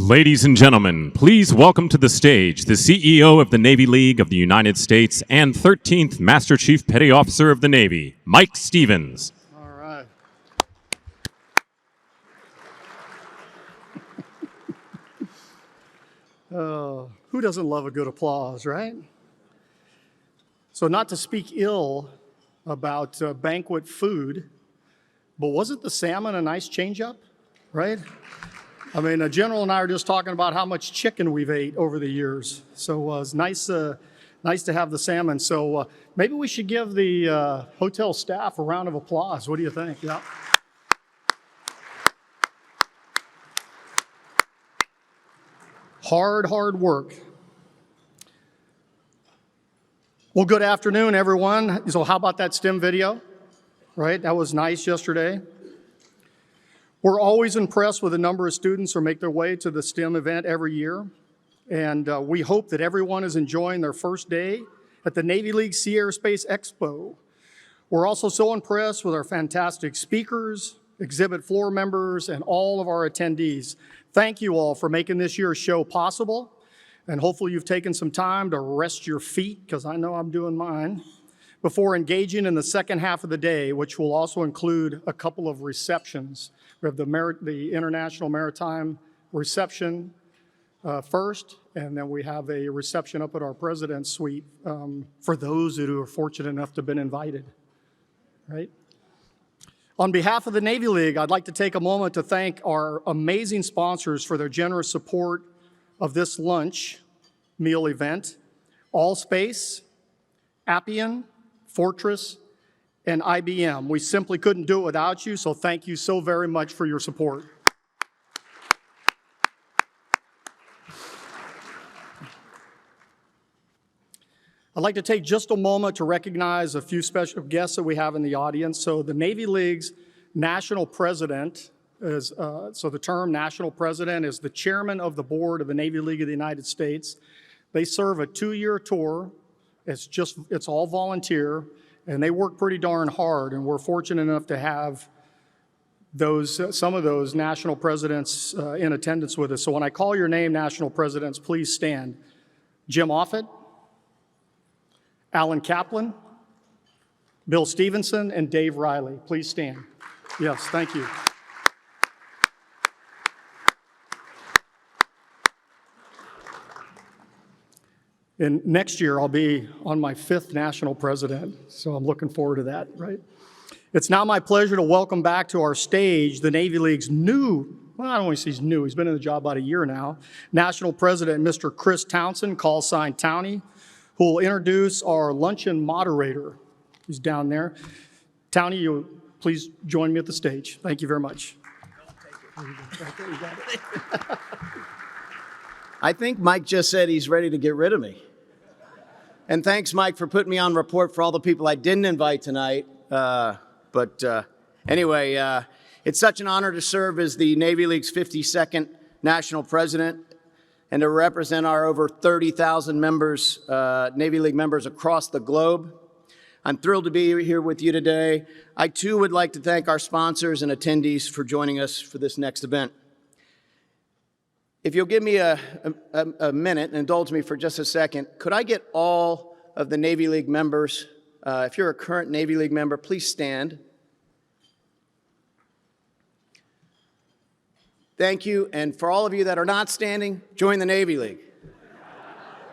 Ladies and gentlemen, please welcome to the stage the CEO of the Navy League of the United States and 13th Master Chief Petty Officer of the Navy, Mike Stevens. All right. Who doesn't love a good applause, right? So not to speak ill about banquet food, but wasn't the salmon a nice change-up, right? I mean, the General and I are just talking about how much chicken we've ate over the years. So it's nice to have the salmon. So maybe we should give the hotel staff a round of applause. What do you think? Yeah. Hard work. Well, good afternoon, everyone. So how about that STEM video? Right, that was nice yesterday. We're always impressed with the number of students who make their way to the STEM event every year. And we hope that everyone is enjoying their first day at the Navy League Sea Aerospace Expo. We're also so impressed with our fantastic speakers, exhibit floor members, and all of our attendees. Thank you all for making this year's show possible. And hopefully you've taken some time to rest your feet, because I know I'm doing mine, before engaging in the second half of the day, which will also include a couple of receptions. We have the International Maritime reception first, and then we have a reception up at our President's Suite for those who are fortunate enough to have been invited, right? On behalf of the Navy League, I'd like to take a moment to thank our amazing sponsors for their generous support of this lunch meal event: Allspace, Appian, Fortress, and IBM. We simply couldn't do it without you, so thank you so very much for your support. I'd like to take just a moment to recognize a few special guests that we have in the audience. So the Navy League's national president is, so the term national president is the chairman of the board of the Navy League of the United States. They serve a 2-year tour. It's all volunteer. And they work pretty darn hard, and we're fortunate enough to have some of those national presidents in attendance with us. So when I call your name, national presidents, please stand. Jim Offutt, Alan Kaplan, Bill Stevenson, and Dave Riley. Please stand. Yes, thank you. And next year, I'll be on my 5th national president, so I'm looking forward to that, right? It's now my pleasure to welcome back to our stage the Navy League's new, well, I don't want to say he's new, he's been in the job about a year now, national president, Mr. Chris Townsend, call sign Townie, who will introduce our luncheon moderator. He's down there. Townie, you please join me at the stage. Thank you very much. I think Mike just said he's ready to get rid of me. And thanks, Mike, for putting me on report for all the people I didn't invite tonight. Anyway, it's such an honor to serve as the Navy League's 52nd national president and to represent our over 30,000 members, Navy League members across the globe. I'm thrilled to be here with you today. I, too, would like to thank our sponsors and attendees for joining us for this next event. If you'll give me a minute and indulge me for just a second, could I get all of the Navy League members, if you're a current Navy League member, please stand. Thank you. And for all of you that are not standing, join the Navy League.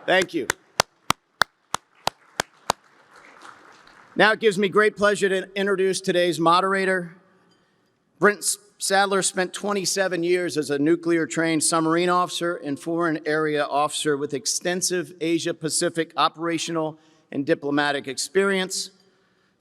Thank you. Now it gives me great pleasure to introduce today's moderator. Brent Sadler spent 27 years as a nuclear-trained submarine officer and foreign area officer with extensive Asia-Pacific operational and diplomatic experience.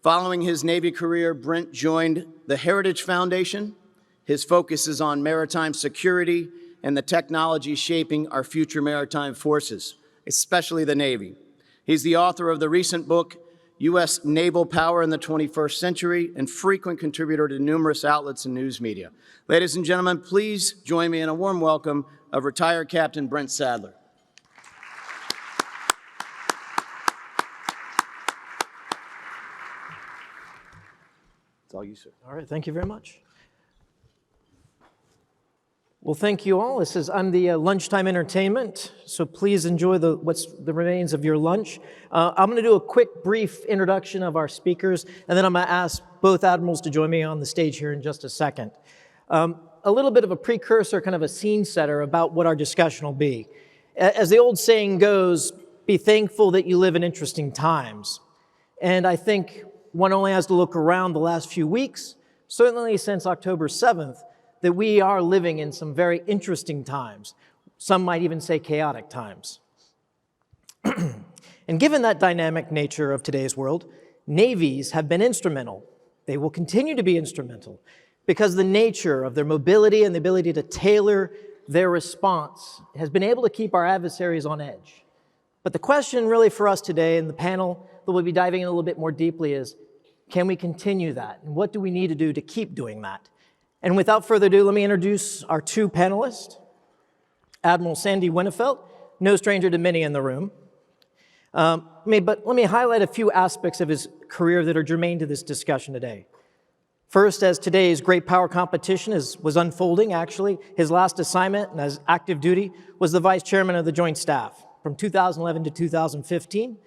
Following his Navy career, Brent joined the Heritage Foundation. His focus is on maritime security and the technology shaping our future maritime forces, especially the Navy. He's the author of the recent book, U.S. Naval Power in the 21st Century, and frequent contributor to numerous outlets and news media. Ladies and gentlemen, please join me in a warm welcome of retired Captain Brent Sadler. It's all you, sir. All right, thank you very much. Well, thank you all. I'm the lunchtime entertainment, so please enjoy the remains of your lunch. I'm going to do a quick, brief introduction of our speakers, and then I'm going to ask both admirals to join me on the stage here in just a second. A little bit of a precursor, kind of a scene setter about what our discussion will be. As the old saying goes, be thankful that you live in interesting times. And I think one only has to look around the last few weeks, certainly since October 7th, that we are living in some very interesting times. Some might even say chaotic times. And given that dynamic nature of today's world, navies have been instrumental. They will continue to be instrumental because the nature of their mobility and the ability to tailor their response has been able to keep our adversaries on edge. But the question really for us today in the panel that we'll be diving in a little bit more deeply is, can we continue that? And what do we need to do to keep doing that? And without further ado, let me introduce our two panelists. Admiral Sandy Winnefeld, no stranger to many in the room. But let me highlight a few aspects of his career that are germane to this discussion today. First, as today's great power competition was unfolding, actually, his last assignment as active duty was the vice chairman of the Joint Staff from 2011 to 2015.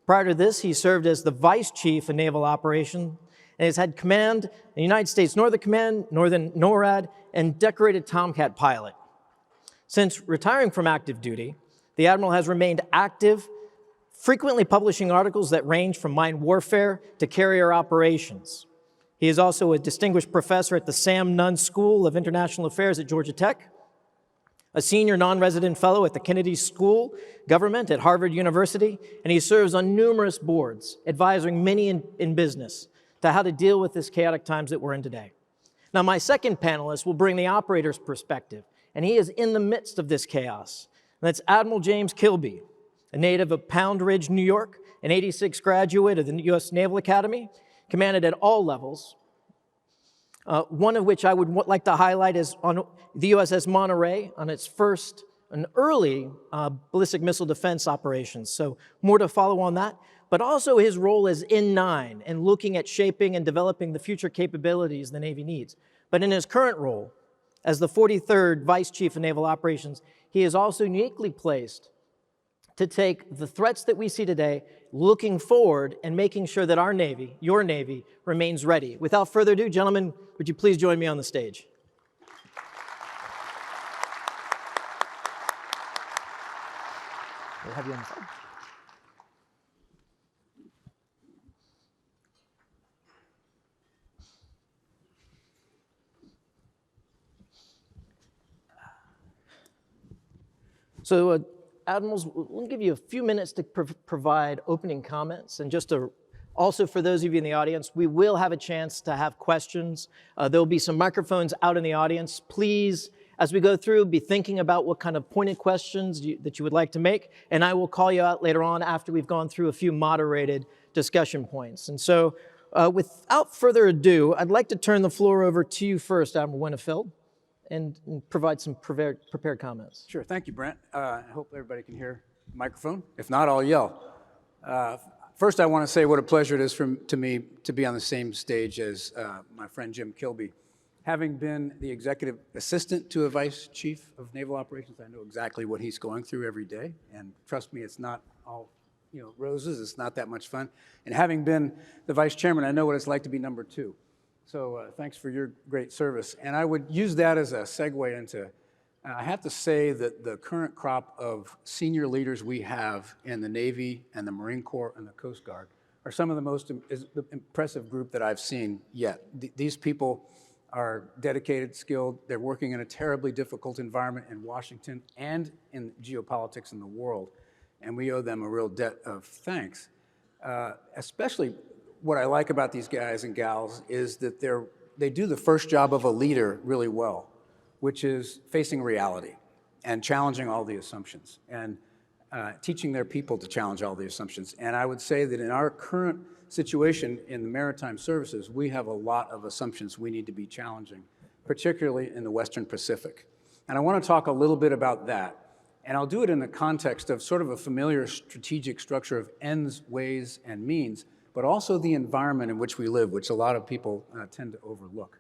Prior to this, he served as the vice chief of naval operations and has had command in the United States Northern Command, Northern NORAD, and decorated Tomcat pilot. Since retiring from active duty, the Admiral has remained active, frequently publishing articles that range from mine warfare to carrier operations. He is also a distinguished professor at the Sam Nunn School of International Affairs at Georgia Tech, a senior non-resident fellow at the Kennedy School Government at Harvard University, and he serves on numerous boards, advising many in business to how to deal with this chaotic times that we're in today. Now, my second panelist will bring the operator's perspective, and he is in the midst of this chaos. And that's Admiral James Kilby, a native of Pound Ridge, New York, an '86 graduate of the U.S. Naval Academy, commanded at all levels. One of which I would like to highlight is on the USS Monterey on its first and early ballistic missile defense operations. So more to follow on that. But also his role as N9 and looking at shaping and developing the future capabilities the Navy needs. But in his current role as the 43rd Vice Chief of Naval Operations, he is also uniquely placed to take the threats that we see today, looking forward and making sure that our Navy, your Navy, remains ready. Without further ado, gentlemen, would you please join me on the stage? We'll have you on the side. So, Admirals, we'll give you a few minutes to provide opening comments. And also for those of you in the audience, we will have a chance to have questions. There'll be some microphones out in the audience. Please, as we go through, be thinking about what kind of pointed questions that you would like to make. And I will call you out later on after we've gone through a few moderated discussion points. And so without further ado, I'd like to turn the floor over to you first, Admiral Winnefeld, and provide some prepared comments. Sure, thank you, Brent. I hope everybody can hear the microphone. If not, I'll yell. First, I want to say what a pleasure it is to me to be on the same stage as my friend Jim Kilby. Having been the executive assistant to a vice chief of naval operations, I know exactly what he's going through every day. And trust me, it's not all roses. It's not that much fun. And having been the vice chairman, I know what it's like to be number two. So thanks for your great service. And I would use that as a segue into, I have to say that the current crop of senior leaders we have in the Navy and the Marine Corps and the Coast Guard are some of the most impressive group that I've seen yet. These people are dedicated, skilled. They're working in a terribly difficult environment in Washington and in geopolitics in the world. And we owe them a real debt of thanks. Especially what I like about these guys and gals is that they do the first job of a leader really well, which is facing reality and challenging all the assumptions and teaching their people to challenge all the assumptions. And I would say that in our current situation in the maritime services, we have a lot of assumptions we need to be challenging, particularly in the Western Pacific. And I want to talk a little bit about that. And I'll do it in the context of sort of a familiar strategic structure of ends, ways, and means, but also the environment in which we live, which a lot of people tend to overlook.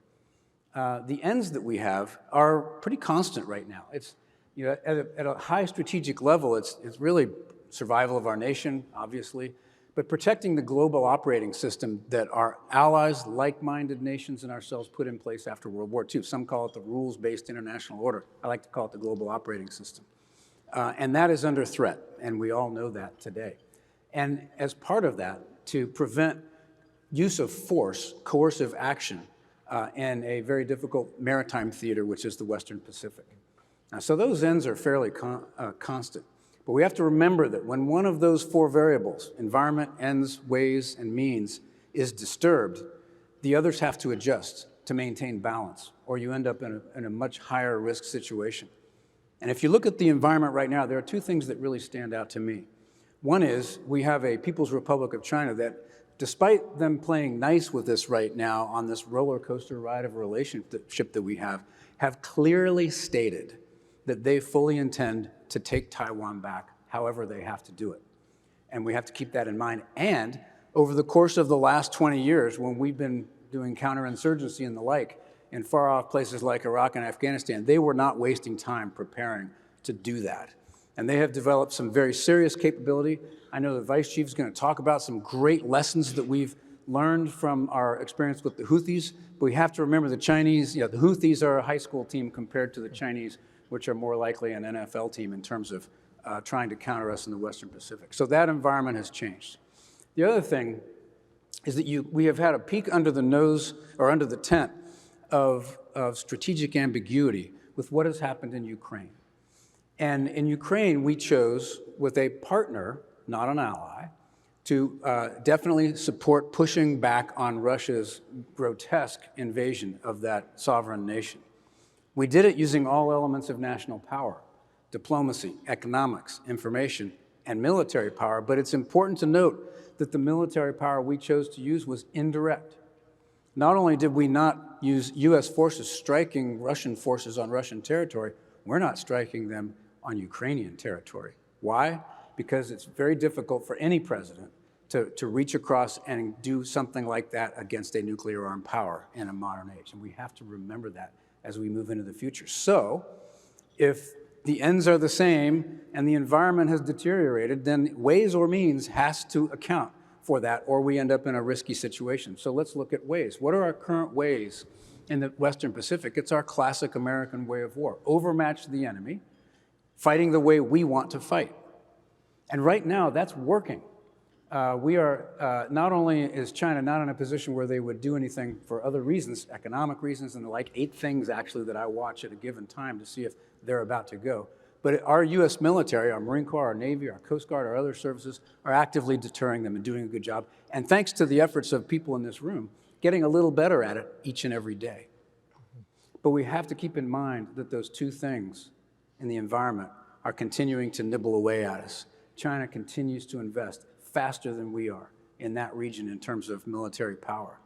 the ends that we have are pretty constant right now. It's, at a high strategic level, it's really survival of our nation, obviously, but protecting the global operating system that our allies, like-minded nations, and ourselves put in place after World War II. Some call it the rules-based international order. I like to call it the global operating system. And that is under threat, and we all know that today. And as part of that, to prevent use of force, coercive action, in a very difficult maritime theater, which is the Western Pacific. So those ends are fairly constant. But we have to remember that when one of those four variables, environment, ends, ways, and means, is disturbed, the others have to adjust to maintain balance, or you end up in a much higher risk situation. And if you look at the environment right now, there are two things that really stand out to me. One is we have a People's Republic of China that, despite them playing nice with this right now on this roller coaster ride of a relationship that we have clearly stated that they fully intend to take Taiwan back however they have to do it. And we have to keep that in mind. And over the course of the last 20 years, when we've been doing counterinsurgency and the like in far-off places like Iraq and Afghanistan, they were not wasting time preparing to do that. And they have developed some very serious capability. I know the Vice Chief is going to talk about some great lessons that we've learned from our experience with the Houthis. But we have to remember the Chinese, the Houthis are a high school team compared to the Chinese, which are more likely an NFL team in terms of trying to counter us in the Western Pacific. So that environment has changed. The other thing is that we have had a peek under the nose, or under the tent, of strategic ambiguity with what has happened in Ukraine. And in Ukraine, we chose, with a partner, not an ally, to definitely support pushing back on Russia's grotesque invasion of that sovereign nation. We did it using all elements of national power: diplomacy, economics, information, and military power. But it's important to note that the military power we chose to use was indirect. Not only did we not use U.S. forces striking Russian forces on Russian territory, we're not striking them on Ukrainian territory. Why? Because it's very difficult for any president to reach across and do something like that against a nuclear-armed power in a modern age. And we have to remember that as we move into the future. So if the ends are the same and the environment has deteriorated, then ways or means has to account for that, or we end up in a risky situation. So let's look at ways. What are our current ways in the Western Pacific? It's our classic American way of war: overmatch the enemy, fighting the way we want to fight. And right now, that's working. We are, not only is China not in a position where they would do anything for other reasons, economic reasons and the like, 8 things actually that I watch at a given time to see if they're about to go, but our U.S. military, our Marine Corps, our Navy, our Coast Guard, our other services are actively deterring them and doing a good job. And thanks to the efforts of people in this room, getting a little better at it each and every day. But we have to keep in mind that those two things in the environment are continuing to nibble away at us. China continues to invest faster than we are in that region in terms of military power.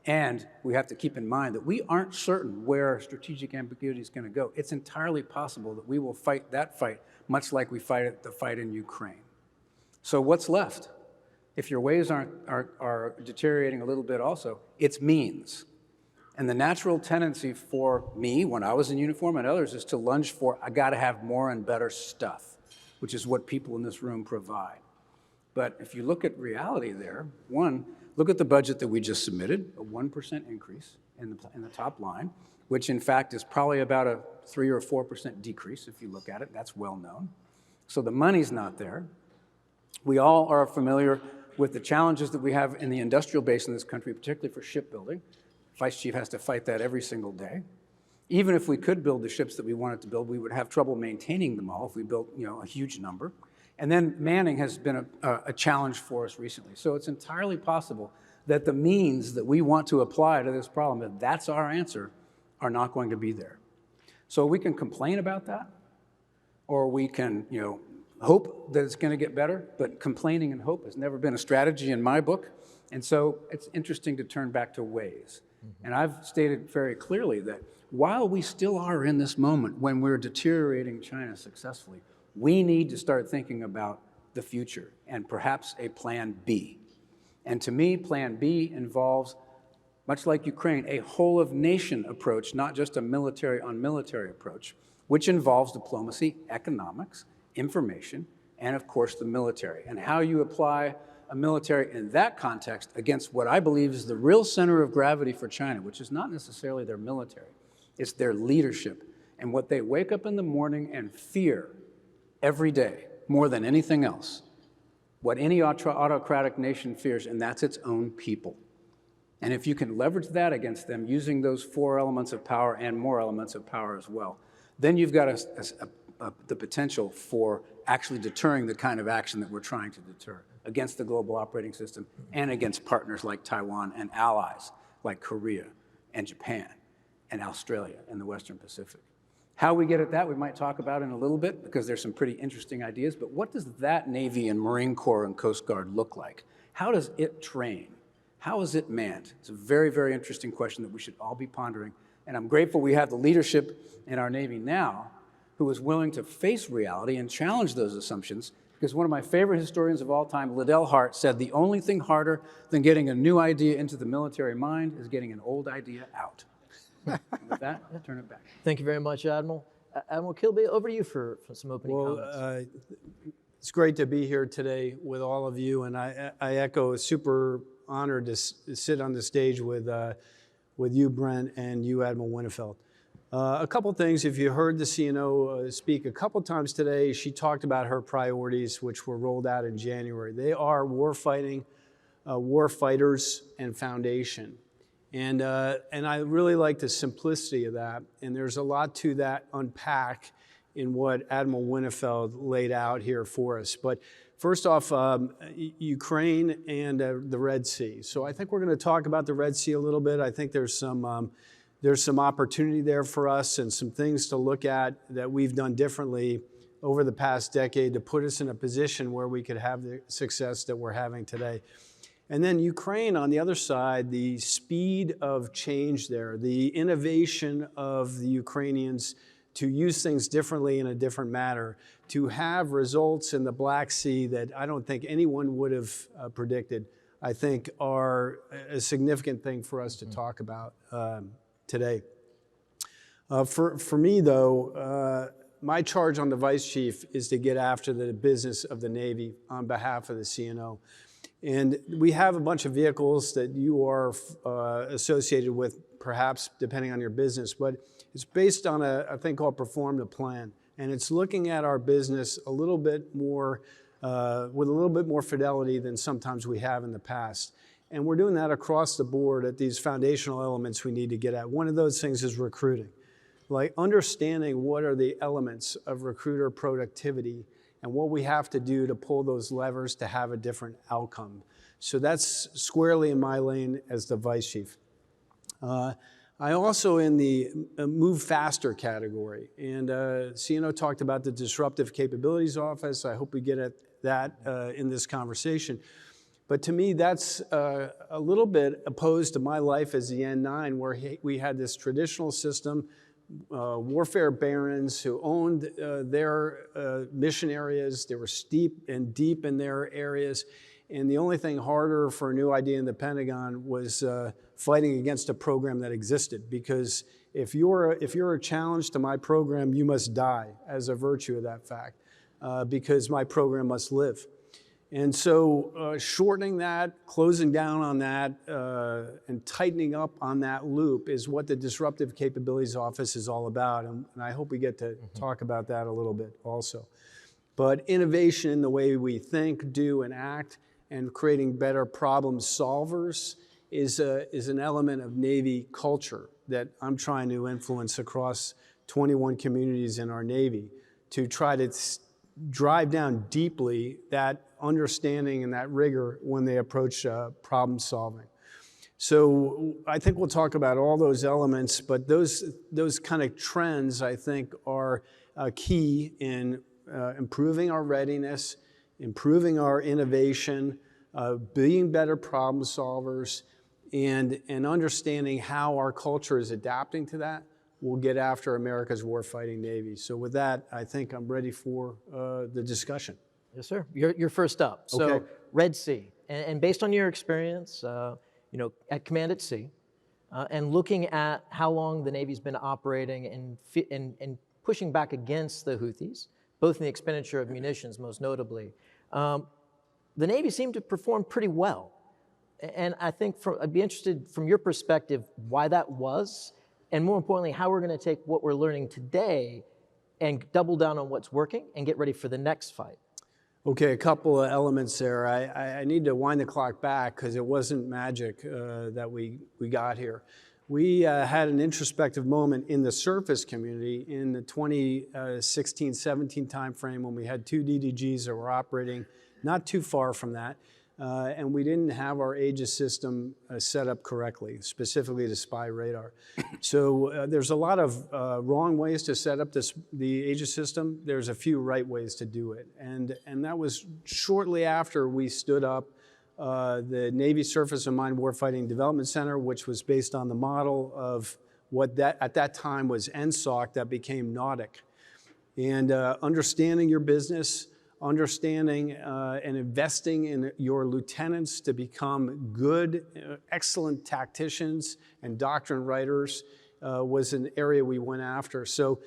And we have to keep in mind that we aren't certain where strategic ambiguity is going to go. It's entirely possible that we will fight that fight much like we fight the fight in Ukraine. So what's left? If your ways are deteriorating a little bit also, it's means. And the natural tendency for me, when I was in uniform, and others, is to lunge for, I got to have more and better stuff, which is what people in this room provide. But if you look at reality there, one, look at the budget that we just submitted, a 1% increase in the top line, which in fact is probably about a 3 or 4% decrease if you look at it. That's well known. So the money's not there. We all are familiar with the challenges that we have in the industrial base in this country, particularly for shipbuilding. Vice Chief has to fight that every single day. Even if we could build the ships that we wanted to build, we would have trouble maintaining them all if we built, a huge number. And then manning has been a challenge for us recently. So it's entirely possible that the means that we want to apply to this problem, if that's our answer, are not going to be there. So we can complain about that, or we can, hope that it's going to get better, but complaining and hope has never been a strategy in my book. And so it's interesting to turn back to ways. And I've stated very clearly that while we still are in this moment when we're deteriorating China successfully, we need to start thinking about the future and perhaps a plan B. And to me, plan B involves much like Ukraine, a whole-of-nation approach, not just a military-on-military approach, which involves diplomacy, economics, information, and of course the military. And how you apply a military in that context against what I believe is the real center of gravity for China, which is not necessarily their military, it's their leadership and what they wake up in the morning and fear every day more than anything else. What any autocratic nation fears, and that's its own people. And if you can leverage that against them using those 4 elements of power and more elements of power as well, then you've got the potential for actually deterring the kind of action that we're trying to deter against the global operating system and against partners like Taiwan and allies like Korea and Japan and Australia and the Western Pacific. How we get at that, we might talk about in a little bit because there's some pretty interesting ideas, but what does that Navy and Marine Corps and Coast Guard look like? How does it train? How is it manned? It's a very, very interesting question that we should all be pondering, and I'm grateful we have the leadership in our Navy now who is willing to face reality and challenge those assumptions, because one of my favorite historians of all time, Liddell Hart, said the only thing harder than getting a new idea into the military mind is getting an old idea out. With that, I'll turn it back. Thank you very much, Admiral. Admiral Kilby, over to you for some opening comments. It's great to be here today with all of you, and I echo a super honor to sit on the stage with you, Brent, and you, Admiral Winnefeld. A couple things. If you heard the CNO speak a couple times today, she talked about her priorities, which were rolled out in January. They are warfighting, warfighters, and foundation. And I really like the simplicity of that. And there's a lot to that unpack in what Admiral Winnefeld laid out here for us. But first off, Ukraine and the Red Sea. So I think we're going to talk about the Red Sea a little bit. I think there's some opportunity there for us and some things to look at that we've done differently over the past decade to put us in a position where we could have the success that we're having today. And then Ukraine, on the other side, the speed of change there, the innovation of the Ukrainians to use things differently in a different manner, to have results in the Black Sea that I don't think anyone would have predicted, I think are a significant thing for us to talk about today. For me, though, my charge on the Vice Chief is to get after the business of the Navy on behalf of the CNO. And we have a bunch of vehicles that you are associated with, perhaps depending on your business, but it's based on a thing called Perform to Plan. And it's looking at our business a little bit more, with a little bit more fidelity than sometimes we have in the past. And we're doing that across the board at these foundational elements we need to get at. One of those things is recruiting. Like understanding what are the elements of recruiter productivity and what we have to do to pull those levers to have a different outcome. So that's squarely in my lane as the Vice Chief. I also in the move faster category, and CNO talked about the Disruptive Capabilities Office. I hope we get at that in this conversation. But to me, that's a little bit opposed to my life as the N9, where we had this traditional system, warfare barons who owned their mission areas. They were steep and deep in their areas. And the only thing harder for a new idea in the Pentagon was fighting against a program that existed. Because if you're a challenge to my program, you must die as a virtue of that fact, because my program must live. And so shortening that, closing down on that, and tightening up on that loop is what the Disruptive Capabilities Office is all about. And I hope we get to talk about that a little bit also. But innovation in the way we think, do, and act, and creating better problem solvers is an element of Navy culture that I'm trying to influence across 21 communities in our Navy to try to drive down deeply that understanding and that rigor when they approach problem solving. So I think we'll talk about all those elements, but those kind of trends I think are key in improving our readiness, improving our innovation, being better problem solvers, and understanding how our culture is adapting to that. We'll get after America's warfighting Navy. So with that, I think I'm ready for the discussion. Yes, sir. You're first up. So Okay. Red Sea, and based on your experience, at Command at Sea, and looking at how long the Navy's been operating and pushing back against the Houthis, both in the expenditure of munitions most notably, the Navy seemed to perform pretty well. And I think I'd be interested from your perspective why that was, and more importantly, how we're going to take what we're learning today and double down on what's working and get ready for the next fight. Okay, a couple of elements there. I need to wind the clock back because it wasn't magic that we got here. We had an introspective moment in the surface community in the 2016-17 timeframe when we had 2 DDGs that were operating not too far from that. And we didn't have our Aegis system set up correctly, specifically the spy radar. So there's a lot of wrong ways to set up the Aegis system. There's a few right ways to do it. And that was shortly after we stood up the Navy Surface and Mine Warfighting Development Center, which was based on the model of what at that time was NSOC that became Nautic. And understanding your business, understanding and investing in your lieutenants to become good, excellent tacticians and doctrine writers was an area we went after. So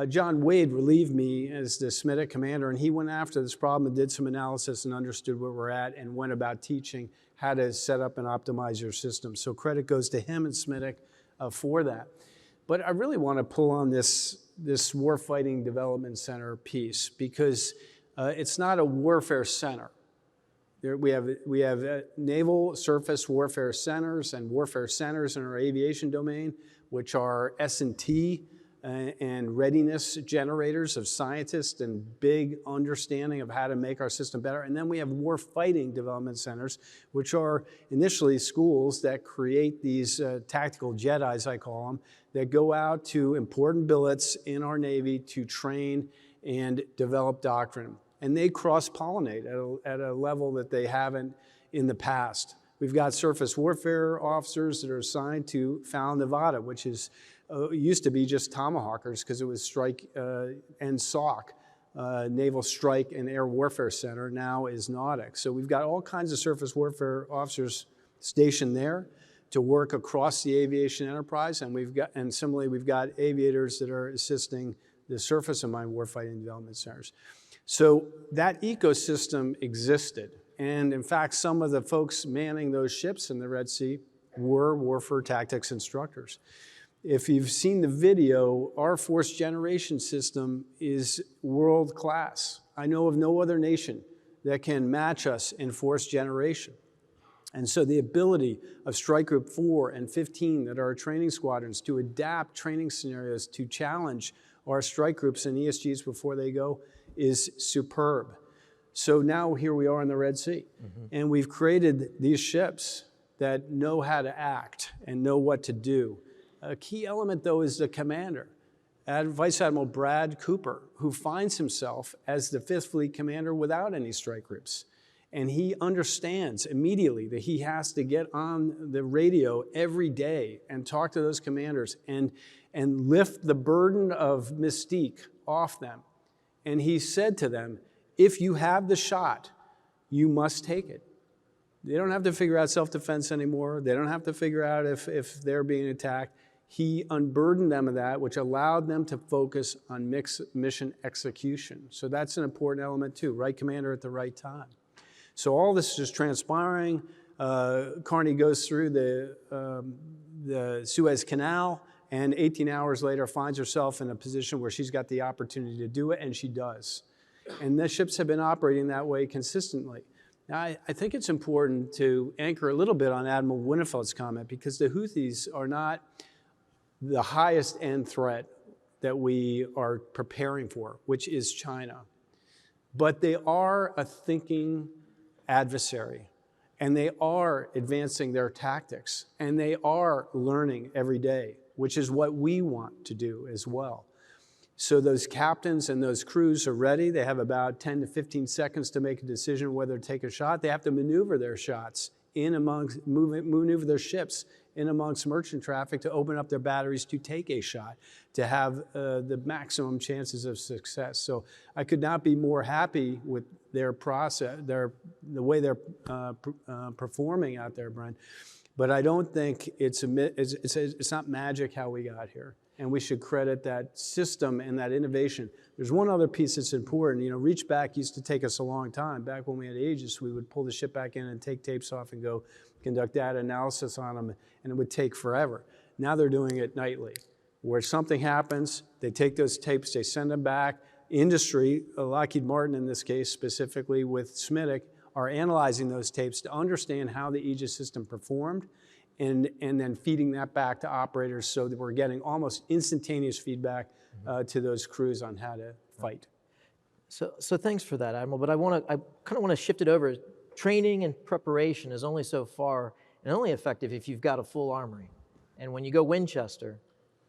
John Wade relieved me as the SMITIC commander, and he went after this problem and did some analysis and understood where we're at and went about teaching how to set up and optimize your system. So credit goes to him and SMITIC for that. But I really want to pull on this Warfighting Development Center piece because it's not a warfare center. We have naval surface warfare centers and warfare centers in our aviation domain, which are S&T and readiness generators of scientists and big understanding of how to make our system better. And then we have warfighting development centers, which are initially schools that create these tactical Jedis, I call them, that go out to important billets in our Navy to train and develop doctrine. And they cross-pollinate at a level that they haven't in the past. We've got surface warfare officers that are assigned to Fallon, Nevada, which is used to be just Tomahawkers because it was Strike and SOC, Naval Strike and Air Warfare Center, now is Nautic. So we've got all kinds of surface warfare officers stationed there to work across the aviation enterprise, and similarly we've got aviators that are assisting the surface and mine warfighting development centers. So that ecosystem existed. And in fact, some of the folks manning those ships in the Red Sea were warfare tactics instructors. If you've seen the video, our force generation system is world class. I know of no other nation that can match us in force generation. And so the ability of Strike Group 4 and 15 that are our training squadrons to adapt training scenarios to challenge our strike groups and ESGs before they go is superb. So now here we are in the Red Sea, and we've created these ships that know how to act and know what to do. A key element, though, is the commander, Vice Admiral Brad Cooper, who finds himself as the 5th Fleet commander without any strike groups. And he understands immediately that he has to get on the radio every day and talk to those commanders and lift the burden of mystique off them. And he said to them, if you have the shot, you must take it. They don't have to figure out self-defense anymore. They don't have to figure out if they're being attacked. He unburdened them of that, which allowed them to focus on mission execution. So that's an important element too, right commander at the right time. So all this is transpiring. Carney goes through the Suez Canal, and 18 hours later finds herself in a position where she's got the opportunity to do it, and she does. And the ships have been operating that way consistently. Now, I think it's important to anchor a little bit on Admiral Winnefeld's comment, because the Houthis are not the highest end threat that we are preparing for, which is China. But they are a thinking adversary, and they are advancing their tactics, and they are learning every day, which is what we want to do as well. So those captains and those crews are ready. They have about 10 to 15 seconds to make a decision whether to take a shot. They have to maneuver their shots in amongst, maneuver their ships in amongst merchant traffic to open up their batteries to take a shot, to have the maximum chances of success. So I could not be more happy with their process, the way they're performing out there, Brian. But I don't think it's not magic how we got here. And we should credit that system and that innovation. There's one other piece that's important. Reach back used to take us a long time. Back when we had Aegis, we would pull the ship back in and take tapes off and go conduct data analysis on them, and it would take forever. Now they're doing it nightly, where something happens, they take those tapes, they send them back. Industry, Lockheed Martin in this case specifically with SMITIC, are analyzing those tapes to understand how the Aegis system performed, and then feeding that back to operators so that we're getting almost instantaneous feedback to those crews on how to fight. So thanks for that, Admiral. But I kind of want to shift it over. Training and preparation is only so far and only effective if you've got a full armory. And when you go Winchester,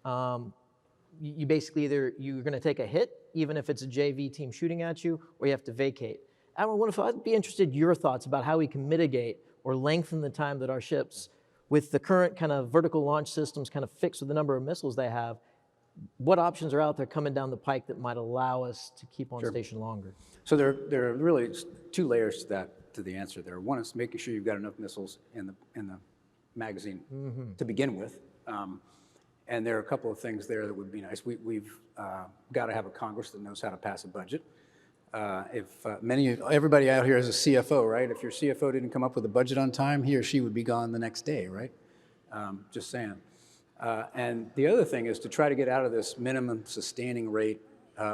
you basically you're going to take a hit, even if it's a JV team shooting at you, or you have to vacate. Admiral, I'd be interested in your thoughts about how we can mitigate or lengthen the time that our ships, with the current kind of vertical launch systems kind of fixed with the number of missiles they have, what options are out there coming down the pike that might allow us to keep on station longer? So there are really two layers to the answer there. One is making sure you've got enough missiles in the magazine to begin with. And there are a couple of things there that would be nice. We've got to have a Congress that knows how to pass a budget. Everybody out here is a CFO, right? If your CFO didn't come up with a budget on time, he or she would be gone the next day, right? Just saying. And the other thing is to try to get out of this minimum sustaining rate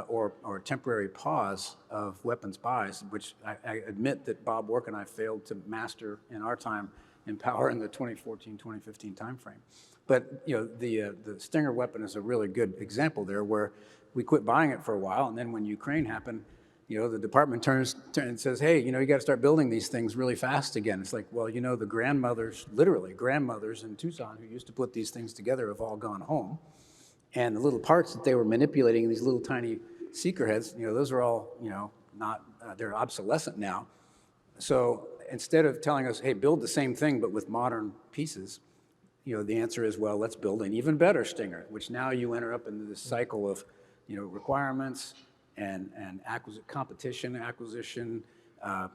or temporary pause of weapons buys, which I admit that Bob Work and I failed to master in our time in power in the 2014-2015 timeframe. But the Stinger weapon is a really good example there, where we quit buying it for a while, and then when Ukraine happened, the department turns and says, hey, you got to start building these things really fast again. It's like, well, the grandmothers, literally grandmothers in Tucson who used to put these things together have all gone home. And the little parts that they were manipulating, these little tiny seeker heads, those are all, they're obsolescent now. So instead of telling us, hey, build the same thing but with modern pieces, the answer is, well, let's build an even better Stinger, which now you enter up into this cycle of, requirements, and competition, acquisition,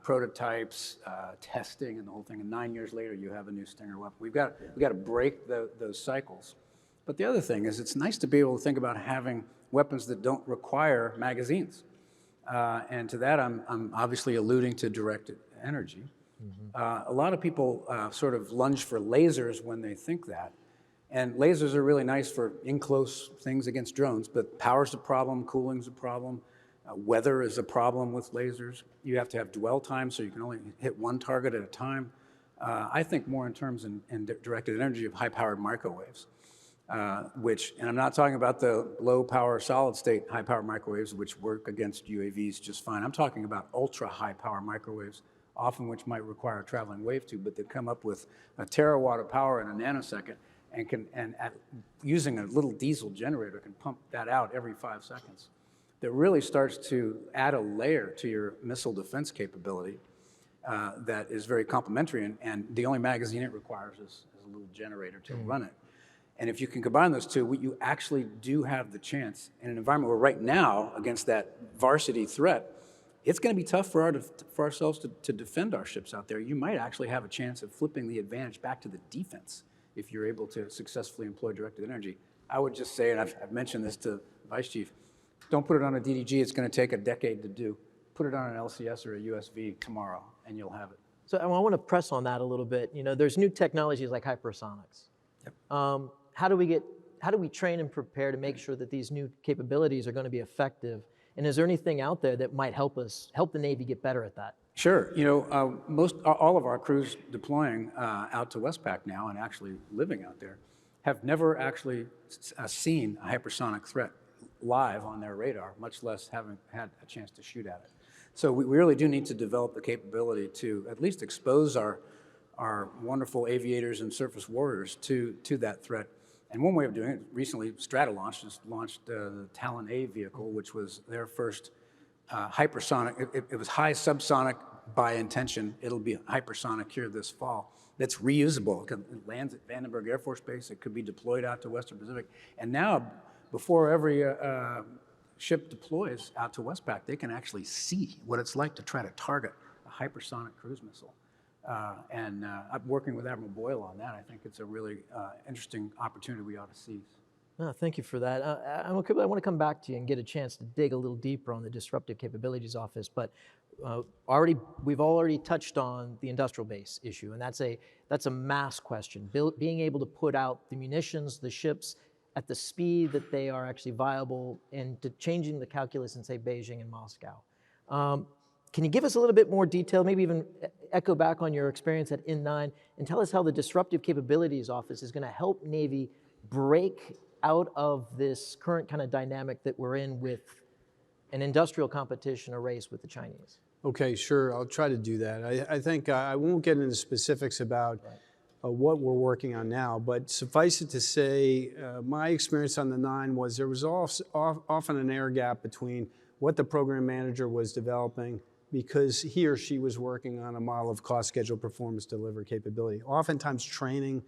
prototypes, testing, and the whole thing. And 9 years later, you have a new Stinger weapon. We've got to break those cycles. But the other thing is, it's nice to be able to think about having weapons that don't require magazines. And to that, I'm obviously alluding to directed energy. A lot of people sort of lunge for lasers when they think that. And lasers are really nice for in-close things against drones, but power's a problem, cooling's a problem, weather is a problem with lasers. You have to have dwell time, so you can only hit one target at a time. I think more in terms in directed energy of high-powered microwaves, and I'm not talking about the low-power solid-state high-powered microwaves, which work against UAVs just fine. I'm talking about ultra-high-power microwaves, often which might require a traveling wave tube, but they come up with a terawatt of power in a nanosecond, and using a little diesel generator can pump that out every 5 seconds. That really starts to add a layer to your missile defense capability that is very complementary, and the only magazine it requires is a little generator to run it. And if you can combine those two, you actually do have the chance in an environment where right now, against that varsity threat, it's going to be tough for ourselves to defend our ships out there. You might actually have a chance of flipping the advantage back to the defense if you're able to successfully employ directed energy. I would just say, and I've mentioned this to the Vice Chief, don't put it on a DDG. It's going to take a decade to do. Put it on an LCS or a USV tomorrow, and you'll have it. So I want to press on that a little bit. There's new technologies like hypersonics. Yep. How do we train and prepare to make sure that these new capabilities are going to be effective? And is there anything out there that might help the Navy get better at that? Sure. All of our crews deploying out to Westpac now and actually living out there have never actually seen a hypersonic threat live on their radar, much less having had a chance to shoot at it. So we really do need to develop the capability to at least expose our wonderful aviators and surface warriors to that threat. And one way of doing it, recently Stratolaunch just launched the Talon A vehicle, which was their first hypersonic. It was high subsonic by intention. It'll be hypersonic here this fall. That's reusable. It lands at Vandenberg Air Force Base. It could be deployed out to Western Pacific. And now, before every ship deploys out to Westpac, they can actually see what it's like to try to target a hypersonic cruise missile. I'm working with Admiral Boyle on that. I think it's a really interesting opportunity we ought to seize. No, thank you for that. I want to come back to you and get a chance to dig a little deeper on the Disruptive Capabilities Office, but we've already touched on the industrial base issue, and that's a mass question. Being able to put out the munitions, the ships, at the speed that they are actually viable, and to changing the calculus in, say, Beijing and Moscow. Can you give us a little bit more detail, maybe even echo back on your experience at N9, and tell us how the Disruptive Capabilities Office is going to help Navy break out of this current kind of dynamic that we're in with an industrial competition, a race with the Chinese? Okay, sure, I'll try to do that. I think I won't get into specifics about what we're working on now, but suffice it to say, my experience on the 9 was there was often an air gap between what the program manager was developing because he or she was working on a model of cost, schedule, performance, deliver capability. Oftentimes training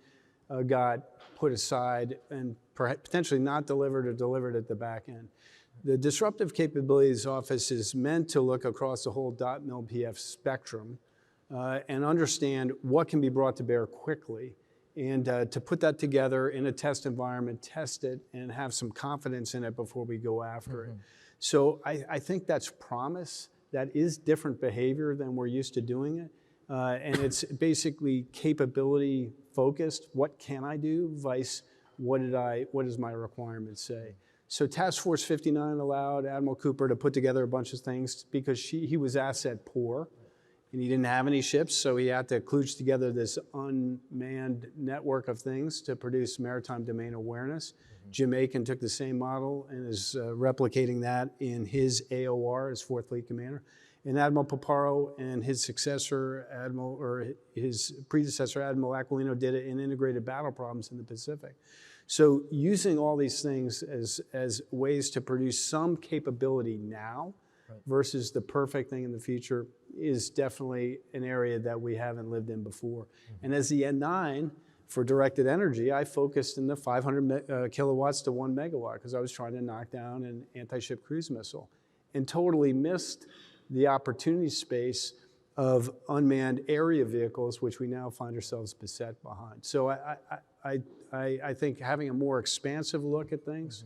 got put aside and potentially not delivered or delivered at the back end. The Disruptive Capabilities Office is meant to look across the whole .mil/PF spectrum and understand what can be brought to bear quickly, and to put that together in a test environment, test it, and have some confidence in it before we go after it. So I think that's promise. That is different behavior than we're used to doing it. And it's basically capability focused. What can I do? Vice what does my requirements say? So Task Force 59 allowed Admiral Cooper to put together a bunch of things because he was asset poor and he didn't have any ships, so he had to kludge together this unmanned network of things to produce maritime domain awareness. Jim Aiken took the same model and is replicating that in his AOR as 4th Fleet Commander. And Admiral Paparo and his successor, his predecessor, Admiral Aquilino, did it in integrated battle problems in the Pacific. So using all these things as ways to produce some capability now versus the perfect thing in the future is definitely an area that we haven't lived in before. And as the N9 for directed energy, I focused in the 500 kilowatts to 1 megawatt because I was trying to knock down an anti-ship cruise missile and totally missed the opportunity space of unmanned area vehicles, which we now find ourselves beset behind. So I think having a more expansive look at things,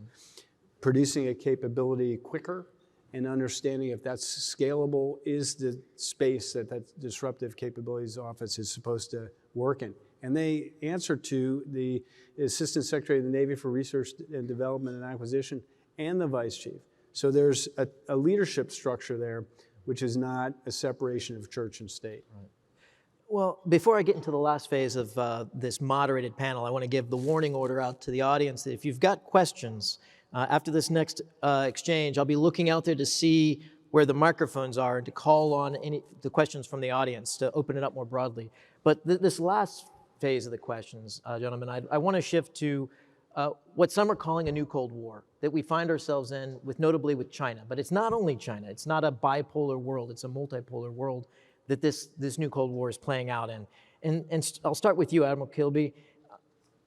producing a capability quicker, and understanding if that's scalable is the space that Disruptive Capabilities Office is supposed to work in. And they answer to the Assistant Secretary of the Navy for Research and Development and Acquisition and the Vice Chief. So there's a leadership structure there, which is not a separation of church and state. Right. Well, before I get into the last phase of this moderated panel, I want to give the warning order out to the audience that if you've got questions, after this next exchange, I'll be looking out there to see where the microphones are and to call on the questions from the audience to open it up more broadly. But this last phase of the questions, gentlemen, I want to shift to what some are calling a new Cold War that we find ourselves in, notably with China. But it's not only China. It's not a bipolar world. It's a multipolar world that this new Cold War is playing out in. And I'll start with you, Admiral Kilby.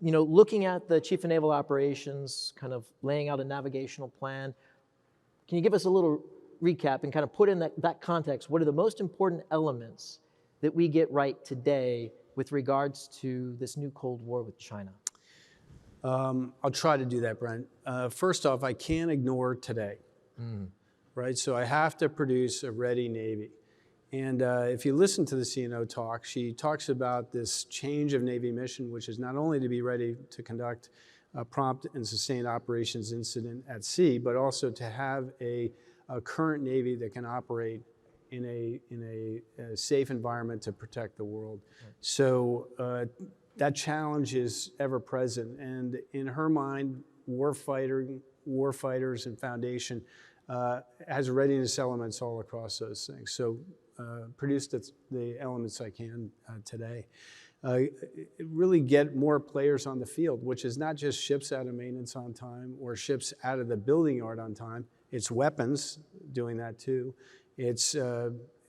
You know, looking at the Chief of Naval Operations, kind of laying out a navigational plan, can you give us a little recap and kind of put in that context? What are the most important elements that we get right today with regards to this new Cold War with China? I'll try to do that, Brent. First off, I can't ignore today, right? So I have to produce a ready Navy. And if you listen to the CNO talk, she talks about this change of Navy mission, which is not only to be ready to conduct prompt and sustained operations incident at sea, but also to have a current Navy that can operate in a safe environment to protect the world. Right. So that challenge is ever present. And in her mind, warfighters and Foundation has readiness elements all across those things. So produce the elements I can today. Really get more players on the field, which is not just ships out of maintenance on time or ships out of the building yard on time. It's weapons doing that too. It's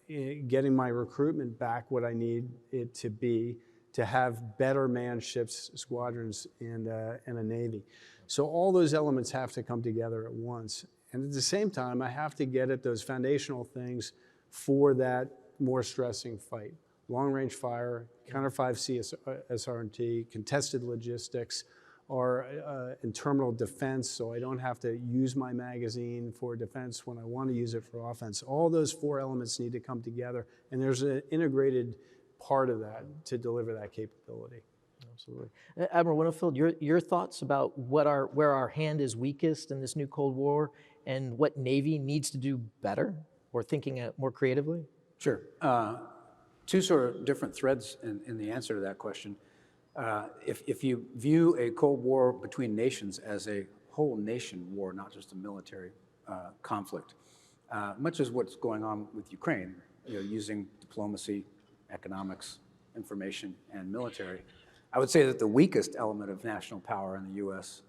getting my recruitment back what I need it to be to have better manned ships, squadrons, and a Navy. So all those elements have to come together at once. And at the same time, I have to get at those foundational things for that more stressing fight, long-range fire, counter 5 SRNT, contested logistics, or in terminal defense, so I don't have to use my magazine for defense when I want to use it for offense. All those 4 elements need to come together, and there's an integrated part of that to deliver that capability. Absolutely. Admiral Winfield, your thoughts about where our hand is weakest in this new Cold War and what Navy needs to do better or thinking more creatively? Sure. 2 sort of different threads in the answer to that question. If you view a Cold War between nations as a whole nation war, not just a military conflict, much as what's going on with Ukraine, using diplomacy, economics, information, and military, I would say that the weakest element of national power in the U.S.,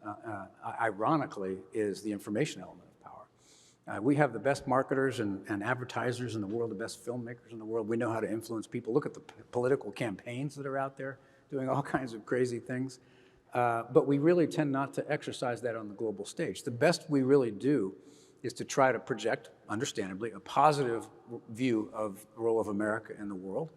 ironically, is the information element of power. We have the best marketers and advertisers in the world, the best filmmakers in the world. We know how to influence people. Look at the political campaigns that are out there doing all kinds of crazy things. But we really tend not to exercise that on the global stage. The best we really do is to try to project, understandably, a positive view of the role of America in the world,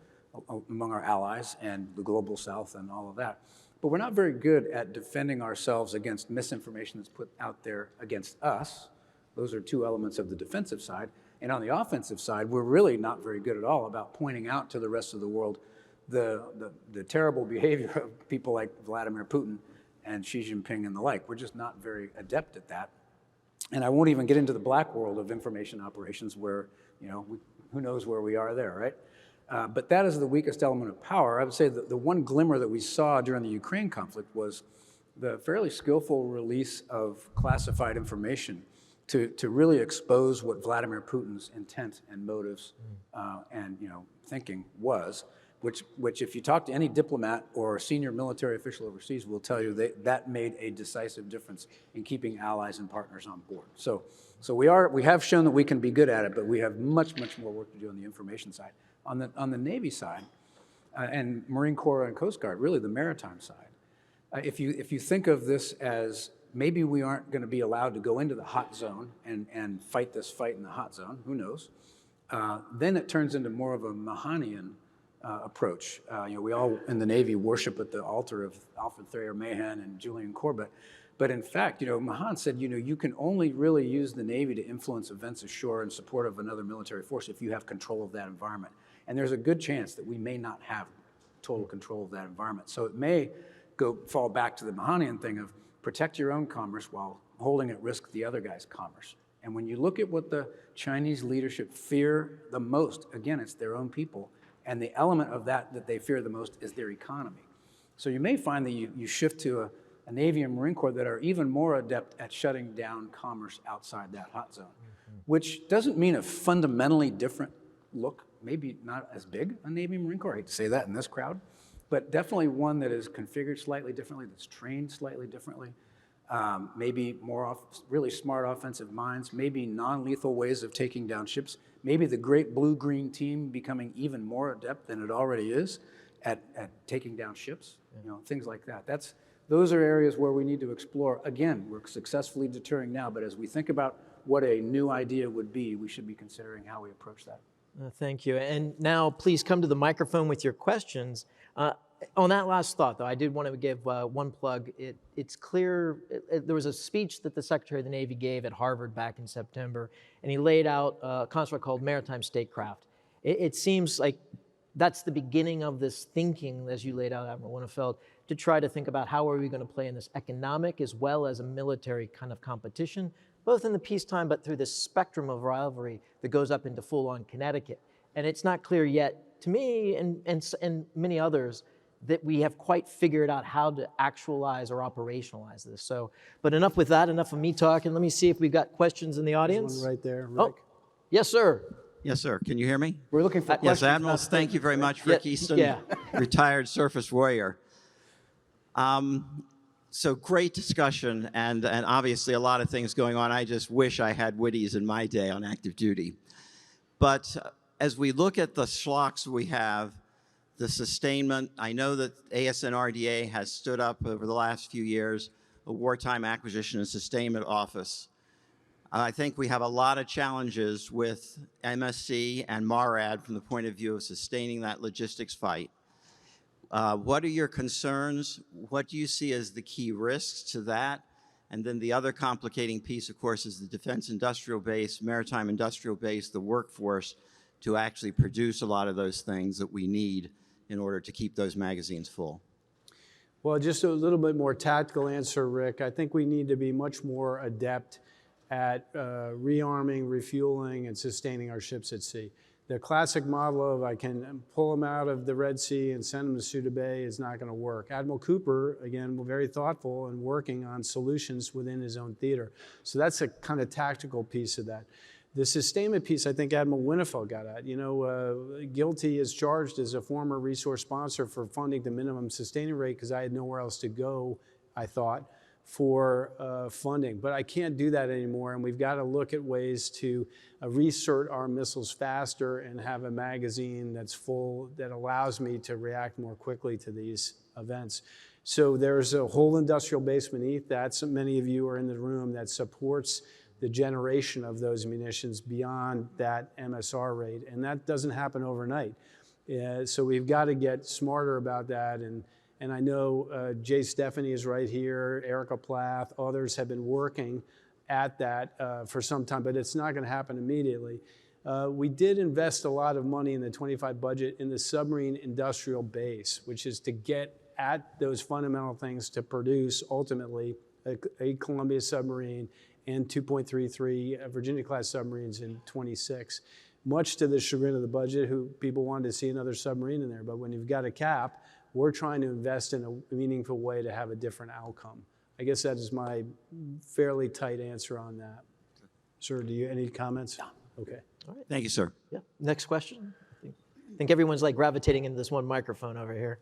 among our allies and the global South and all of that. But we're not very good at defending ourselves against misinformation that's put out there against us. Those are 2 elements of the defensive side. And on the offensive side, we're really not very good at all about pointing out to the rest of the world the terrible behavior of people like Vladimir Putin and Xi Jinping and the like. We're just not very adept at that. And I won't even get into the black world of information operations where, who knows where we are there, right? But that is the weakest element of power. I would say that the one glimmer that we saw during the Ukraine conflict was the fairly skillful release of classified information to really expose what Vladimir Putin's intent and motives and thinking was, which if you talk to any diplomat or senior military official overseas will tell you that made a decisive difference in keeping allies and partners on board. So we have shown that we can be good at it, but we have much more work to do on the information side. On the Navy side, and Marine Corps and Coast Guard, really the maritime side, if you think of this as maybe we aren't going to be allowed to go into the hot zone and fight this fight in the hot zone, who knows, then it turns into more of a Mahanian approach. We all in the Navy worship at the altar of Alfred Thayer Mahan and Julian Corbett. But in fact, Mahan said, you can only really use the Navy to influence events ashore in support of another military force if you have control of that environment. And there's a good chance that we may not have total control of that environment. So it may fall back to the Mahanian thing of protect your own commerce while holding at risk the other guy's commerce. And when you look at what the Chinese leadership fear the most, again, it's their own people. And the element of that they fear the most is their economy. So you may find that you shift to a Navy and Marine Corps that are even more adept at shutting down commerce outside that hot zone, which doesn't mean a fundamentally different look, maybe not as big a Navy and Marine Corps, I hate to say that in this crowd, but definitely one that is configured slightly differently, that's trained slightly differently, maybe more really smart offensive minds, maybe non-lethal ways of taking down ships, maybe the great blue-green team becoming even more adept than it already is at taking down ships, things like that. Those are areas where we need to explore. Again, we're successfully deterring now, but as we think about what a new idea would be, we should be considering how we approach that. Thank you. And now please come to the microphone with your questions. On that last thought, though, I did want to give one plug. It's clear, there was a speech that the Secretary of the Navy gave at Harvard back in September, and he laid out a concept called maritime statecraft. It seems like that's the beginning of this thinking, as you laid out, Admiral Winnefeld, to try to think about how are we going to play in this economic as well as a military kind of competition, both in the peacetime but through this spectrum of rivalry that goes up into full-on Connecticut. And it's not clear yet, to me and many others, that we have quite figured out how to actualize or operationalize this. So, but enough with that, enough of me talking. Let me see if we've got questions in the audience. There's one right there, Rick. Oh, yes, sir. Yes, sir. Can you hear me? We're looking for questions. Yes, Admirals, thank you very much. Rick Easton, retired surface warrior. So great discussion, and obviously a lot of things going on. I just wish I had Woody's in my day on active duty. But as we look at the SHLOCs we have, the sustainment, I know that ASNRDA has stood up over the last few years a Wartime Acquisition and Sustainment Office. I think we have a lot of challenges with MSC and MARAD from the point of view of sustaining that logistics fight. What are your concerns? What do you see as the key risks to that? And then the other complicating piece, of course, is the defense industrial base, maritime industrial base, the workforce to actually produce a lot of those things that we need in order to keep those magazines full. Well, just a little bit more tactical answer, Rick. I think we need to be much more adept at rearming, refueling, and sustaining our ships at sea. The classic model of I can pull them out of the Red Sea and send them to Suda Bay is not going to work. Admiral Cooper, again, was very thoughtful and working on solutions within his own theater. So that's a kind of tactical piece of that. The sustainment piece, I think Admiral Winnefeld got at. You know, guilty as charged as a former resource sponsor for funding the minimum sustaining rate because I had nowhere else to go, I thought, for funding. But I can't do that anymore, and we've got to look at ways to reinsert our missiles faster and have a magazine that's full that allows me to react more quickly to these events. So there's a whole industrial base beneath that. So many of you are in the room that supports the generation of those munitions beyond that MSR rate, and that doesn't happen overnight. So we've got to get smarter about that, and I know Jay Stephanie is right here, Erica Plath, others have been working at that for some time, but it's not going to happen immediately. We did invest a lot of money in the 25 budget in the submarine industrial base, which is to get at those fundamental things to produce ultimately a Columbia submarine and 2.33 Virginia-class submarines in 26. Much to the chagrin of the budget, who people wanted to see another submarine in there. But when you've got a cap, we're trying to invest in a meaningful way to have a different outcome. I guess that is my fairly tight answer on that. Sir, do you any comments? No. Okay. All right. Thank you, sir. Yeah. Next question. I think everyone's like gravitating into this one microphone over here.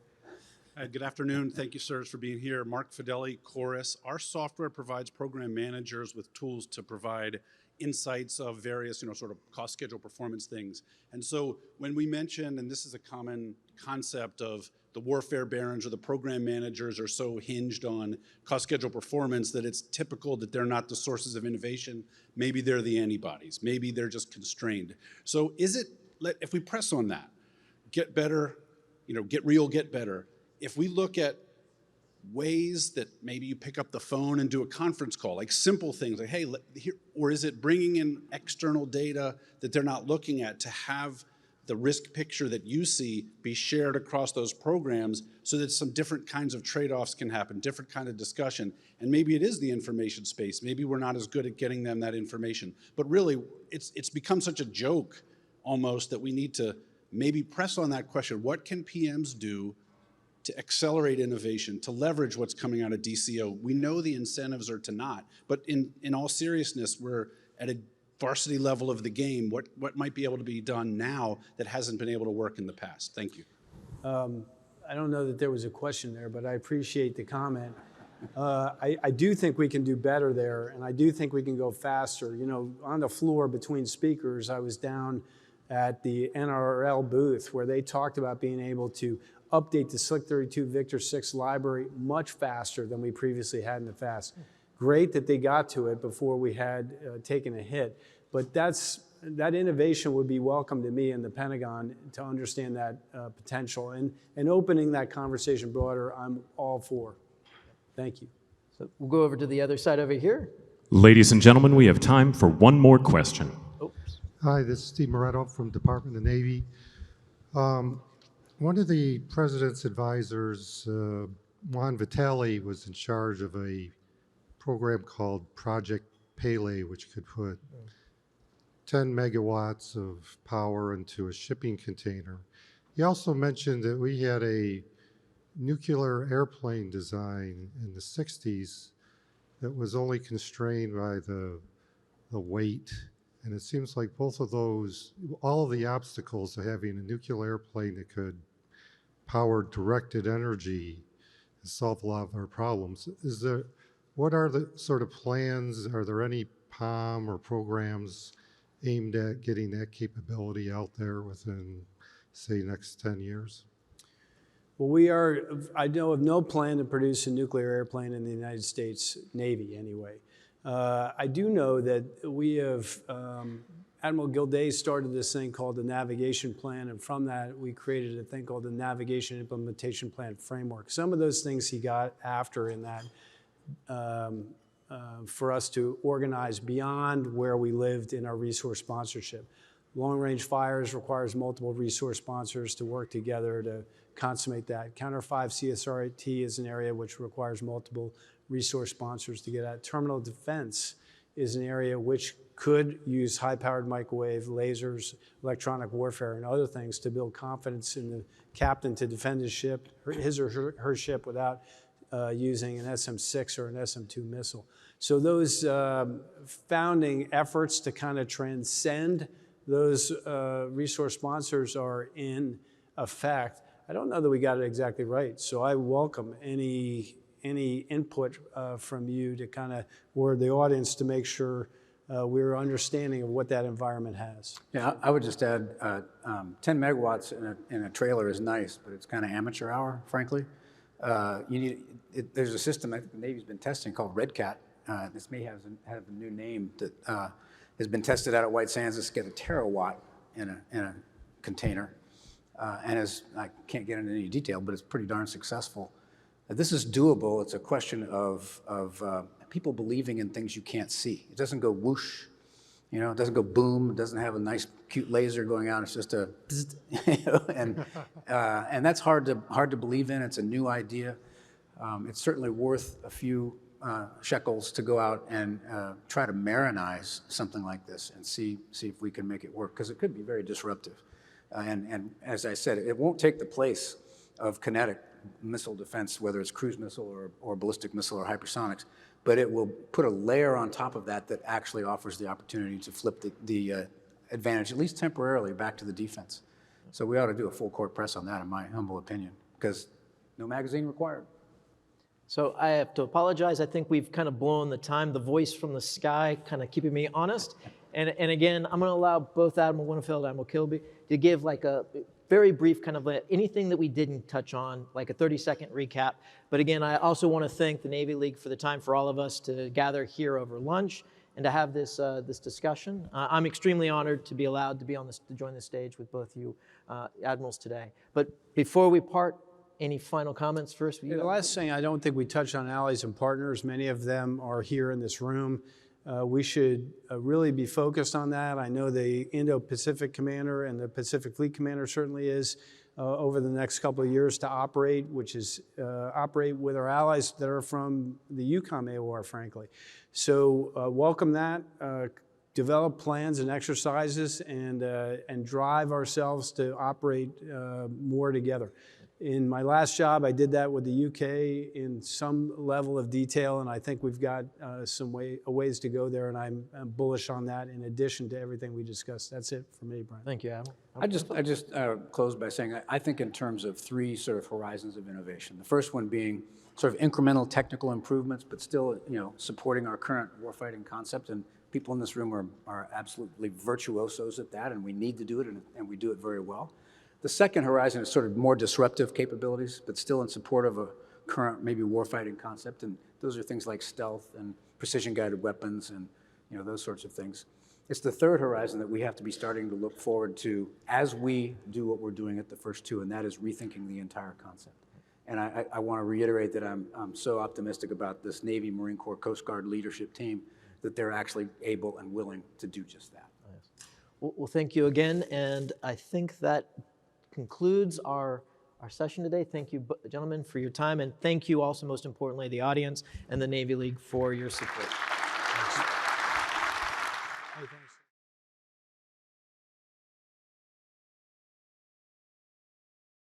Good afternoon. Thank you, sirs, for being here. Mark Fideli, Chorus. Our software provides program managers with tools to provide insights of various, sort of cost, schedule, performance things. And so when we mention, and this is a common concept of the warfare barons or the program managers are so hinged on cost, schedule, performance that it's typical that they're not the sources of innovation. Maybe they're the antibodies. Maybe they're just constrained. So if we press on that, get better, get real, get better. If we look at ways that maybe you pick up the phone and do a conference call, like simple things like, hey, or is it bringing in external data that they're not looking at to have the risk picture that you see be shared across those programs so that some different kinds of trade-offs can happen, different kind of discussion. And maybe it is the information space. Maybe we're not as good at getting them that information. But really, it's become such a joke almost that we need to maybe press on that question. What can PMs do to accelerate innovation, to leverage what's coming out of DCO? We know the incentives are to not, but in all seriousness, we're at a varsity level of the game. What might be able to be done now that hasn't been able to work in the past? Thank you. I don't know that there was a question there, but I appreciate the comment. I do think we can do better there, and I do think we can go faster. On the floor between speakers, I was down at the NRL booth where they talked about being able to update the Slick 32 Victor 6 library much faster than we previously had in the past. Great that they got to it before we had taken a hit, but that innovation would be welcome to me in the Pentagon to understand that potential. And opening that conversation broader, I'm all for. Thank you. So we'll go over to the other side over here. Ladies and gentlemen, we have time for one more question. Oops. Hi, this is Steve Moretto from Department of the Navy. One of the president's advisors, Juan Vitale, was in charge of a program called Project Pele, which could put 10 megawatts of power into a shipping container. He also mentioned that we had a nuclear airplane design in the 60s that was only constrained by the weight. And it seems like both of those, all of the obstacles of having a nuclear airplane that could power directed energy and solve a lot of our problems. What are the sort of plans? Are there any POM or programs aimed at getting that capability out there within, say, next 10 years? Well, I know of no plan to produce a nuclear airplane in the United States Navy anyway. I do know that we have, Admiral Gilday started this thing called the Navigation Plan, and from that we created a thing called the Navigation Implementation Plan Framework. Some of those things he got after in that for us to organize beyond where we lived in our resource sponsorship. Long-range fires requires multiple resource sponsors to work together to consummate that. Counter 5 CSRT is an area which requires multiple resource sponsors to get at. Terminal defense is an area which could use high-powered microwave, lasers, electronic warfare, and other things to build confidence in the captain to defend his ship, his or her ship, without using an SM-6 or an SM-2 missile. So those founding efforts to kind of transcend those resource sponsors are in effect. I don't know that we got it exactly right, so I welcome any input from you to kind of, or the audience, to make sure we're understanding of what that environment has. Yeah, I would just add 10 megawatts in a trailer is nice, but it's kind of amateur hour, frankly. There's a system I think the Navy's been testing called Red Cat. This may have a new name that has been tested out at White Sands. This gets a terawatt in a container, and I can't get into any detail, but it's pretty darn successful. This is doable. It's a question of people believing in things you can't see. It doesn't go whoosh, you know. It doesn't go boom. It doesn't have a nice, cute laser going out. It's just a, and that's hard to believe in. It's a new idea. It's certainly worth a few shekels to go out and try to marinize something like this and see if we can make it work, because it could be very disruptive. And as I said, it won't take the place of kinetic missile defense, whether it's cruise missile or ballistic missile or hypersonics, but it will put a layer on top of that that actually offers the opportunity to flip the advantage, at least temporarily, back to the defense. So we ought to do a full court press on that, in my humble opinion, because no magazine required. So I have to apologize. I think we've kind of blown the time. The voice from the sky kind of keeping me honest. And again, I'm going to allow both Admiral Winterfeld and Admiral Kilby to give like a very brief kind of anything that we didn't touch on, like a 30-second recap. But again, I also want to thank the Navy League for the time for all of us to gather here over lunch and to have this discussion. I'm extremely honored to be allowed to be to join the stage with both you admirals today. But before we part, any final comments first? Yeah, the last thing, I don't think we touched on allies and partners. Many of them are here in this room. We should really be focused on that. I know the Indo-Pacific Commander and the Pacific Fleet Commander certainly is over the next couple of years to operate, which is operate with our allies that are from the EUCOM AOR, frankly. So welcome that. Develop plans and exercises and drive ourselves to operate more together. In my last job, I did that with the UK in some level of detail, and I think we've got some ways to go there, and I'm bullish on that in addition to everything we discussed. That's it for me, Brian. Thank you, Admiral. I just close by saying I think in terms of three sort of horizons of innovation. The first one being sort of incremental technical improvements, but still, you know, supporting our current warfighting concept. And people in this room are absolutely virtuosos at that, and we need to do it, and we do it very well. The second horizon is sort of more disruptive capabilities, but still in support of a current maybe warfighting concept, and those are things like stealth and precision-guided weapons and, you know, those sorts of things. It's the third horizon that we have to be starting to look forward to as we do what we're doing at the first two, and that is rethinking the entire concept. And I want to reiterate that I'm so optimistic about this Navy, Marine Corps, Coast Guard leadership team that they're actually able and willing to do just that. Well, thank you again, and I think that concludes our session today. Thank you, gentlemen, for your time, and thank you also, most importantly, the audience and the Navy League for your support. Hey, thanks.